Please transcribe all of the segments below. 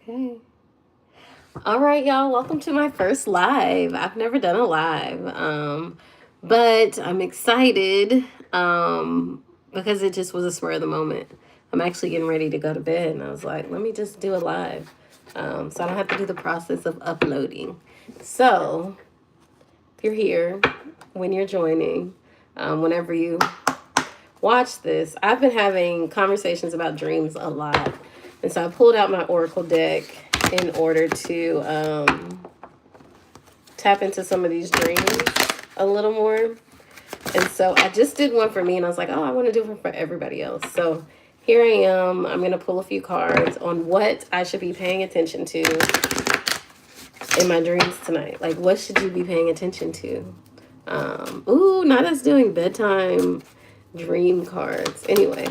Okay. All right, y'all. Welcome to my first live. I've never done a live. But I'm excited because it just was a spur of the moment. I'm actually getting ready to go to bed and I was like, let me just do a live. So I don't have to do the process of uploading. So if you're here, when you're joining, whenever you watch this, I've been having conversations about dreams a lot. And so I pulled out my Oracle deck in order to tap into some of these dreams a little more. And so I just did one for me and I was like, oh, I want to do one for everybody else. So here I am. I'm going to pull a few cards on what I should be paying attention to in my dreams tonight. Like, what should you be paying attention to? Not us doing bedtime dream cards. Anyway,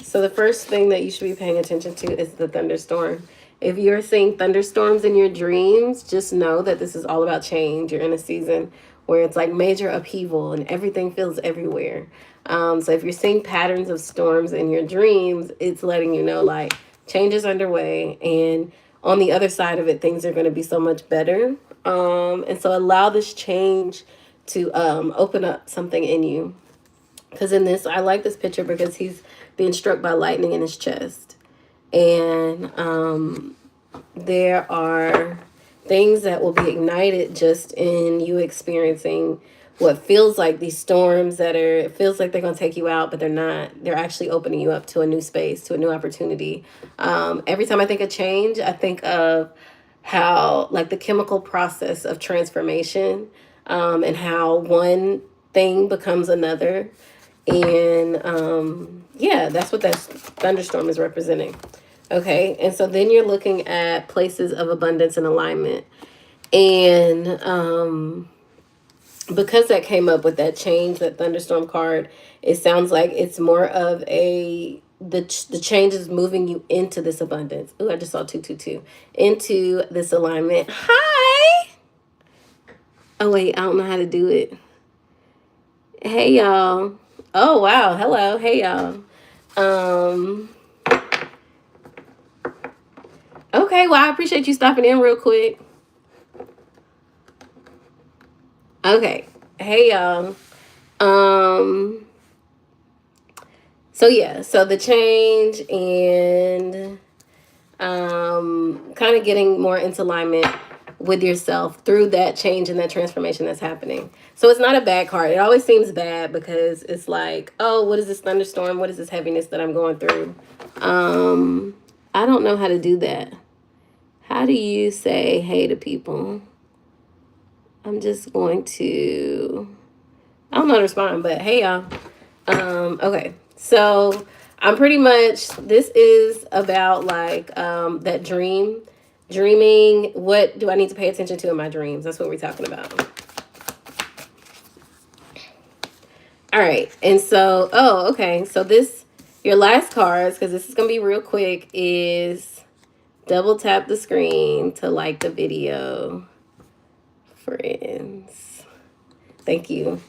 so the first thing that you should be paying attention to is the thunderstorm. If you're seeing thunderstorms in your dreams, just know that this is all about change. You're in a season where it's like major upheaval and everything feels everywhere. So if you're seeing patterns of storms in your dreams, it's letting you know like change is underway, and on the other side of it, things are going to be so much better. And so allow this change to open up something in you. Because in this, I like this picture because he's being struck by lightning in his chest. And there are things that will be ignited just in you experiencing what feels like these storms that are, it feels like they're going to take you out, but they're not. They're actually opening you up to a new space, to a new opportunity. Every time I think of change, I think of how, like, the chemical process of transformation, and how one thing becomes another. And yeah, that's what that thunderstorm is representing. Okay, and so then you're looking at places of abundance and alignment. And because that came up with that change, that thunderstorm card, it sounds like it's more of the change is moving you into this abundance. Ooh, I just saw 222. Into this alignment. Hi! Oh, wait, I don't know how to do it. Hey, y'all. Oh, wow. Hello. Hey, y'all. Okay, well, I appreciate you stopping in real quick. Okay. Hey, y'all. So yeah, so the change and kind of getting more into alignment with yourself through that change and that transformation that's happening. So it's not a bad card. It always seems bad because it's like, oh, what is this thunderstorm? What is this heaviness that I'm going through? I don't know how to do that. How do you say hey to people? I'm just going to, I don't know how to respond, but hey, y'all. Okay. So I'm pretty much, this is about like that dreaming. What do I need to pay attention to in my dreams? That's what we're talking about. All right. And so, oh, okay. So this, your last cards, because this is going to be real quick, is double tap the screen to like the video. Friends. Thank you.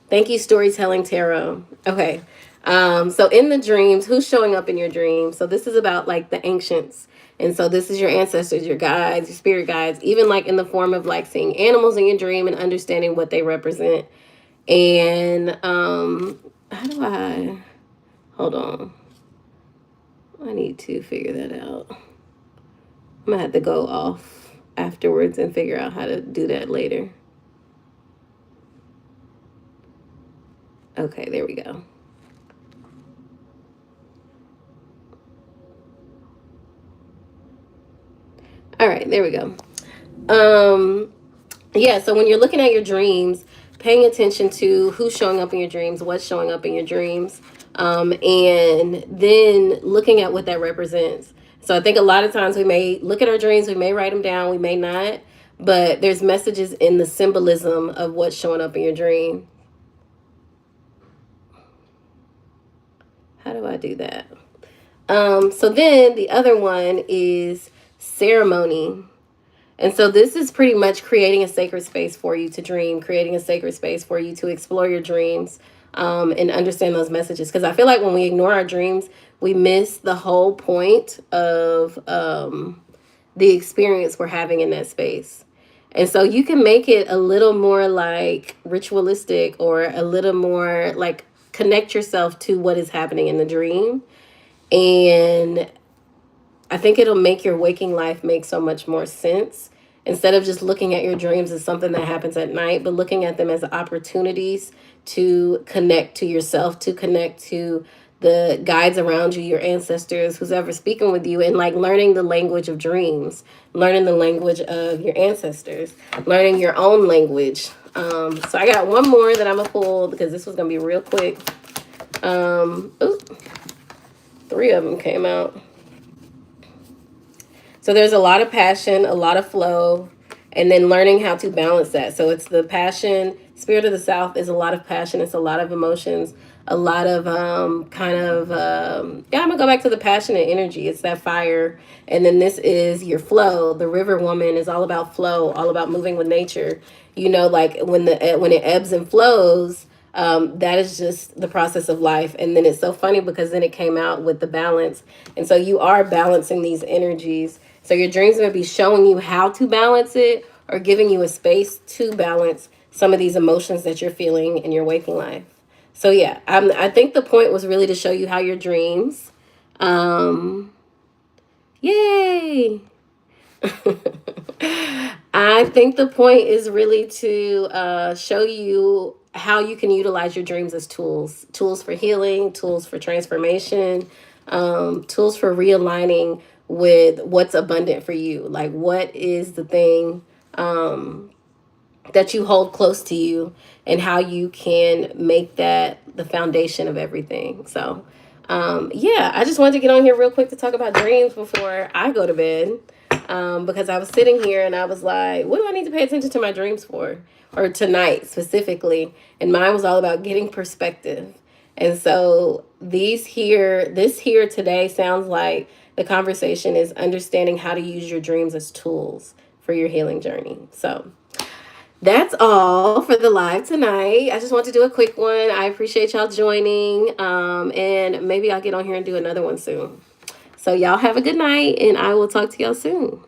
Thank you, Storytelling Tarot. Okay. So in the dreams, who's showing up in your dreams? So this is about like the ancients. And so this is your ancestors, your guides, your spirit guides, even like in the form of like seeing animals in your dream and understanding what they represent. And how do I, hold on. I need to figure that out. I'm gonna have to go off afterwards and figure out how to do that later. Okay, there we go. All right, there we go. Yeah, so when you're looking at your dreams, paying attention to who's showing up in your dreams, what's showing up in your dreams, and then looking at what that represents. So I think a lot of times we may look at our dreams, we may write them down, we may not, but there's messages in the symbolism of what's showing up in your dream. How do I do that? So then the other one is ceremony. And so this is pretty much creating a sacred space for you to dream, creating a sacred space for you to explore your dreams, and understand those messages. Because I feel like when we ignore our dreams, we miss the whole point of the experience we're having in that space. And so you can make it a little more like ritualistic, or a little more like connect yourself to what is happening in the dream. And I think it'll make your waking life make so much more sense, instead of just looking at your dreams as something that happens at night, but looking at them as opportunities to connect to yourself, to connect to the guides around you, your ancestors, who's ever speaking with you, and like learning the language of dreams, learning the language of your ancestors, learning your own language. So I got one more that I'm gonna pull, because this was gonna be real quick. Ooh, three of them came out. So there's a lot of passion, a lot of flow, and then learning how to balance that. So it's the passion. Spirit of the South is a lot of passion. It's a lot of emotions, a lot of yeah, I'm gonna go back to the passion and energy. It's that fire. And then this is your flow. The River Woman is all about flow, all about moving with nature. You know, like when it ebbs and flows, that is just the process of life. And then it's so funny because then it came out with the balance. And so you are balancing these energies. So your dreams may be showing you how to balance it, or giving you a space to balance some of these emotions that you're feeling in your waking life. So yeah, I think the point was really to show you how your dreams, yay. I think the point is really to show you how you can utilize your dreams as tools for healing, tools for transformation, tools for realigning with what's abundant for you. Like, what is the thing that you hold close to you, and how you can make that the foundation of everything. So, yeah, I just wanted to get on here real quick to talk about dreams before I go to bed. Because I was sitting here and I was like, what do I need to pay attention to my dreams for? Or tonight specifically. And mine was all about getting perspective. And so this here today sounds like the conversation is understanding how to use your dreams as tools for your healing journey. So that's all for the live tonight. I just want to do a quick one. I appreciate y'all joining. And maybe I'll get on here and do another one soon. So y'all have a good night, and I will talk to y'all soon.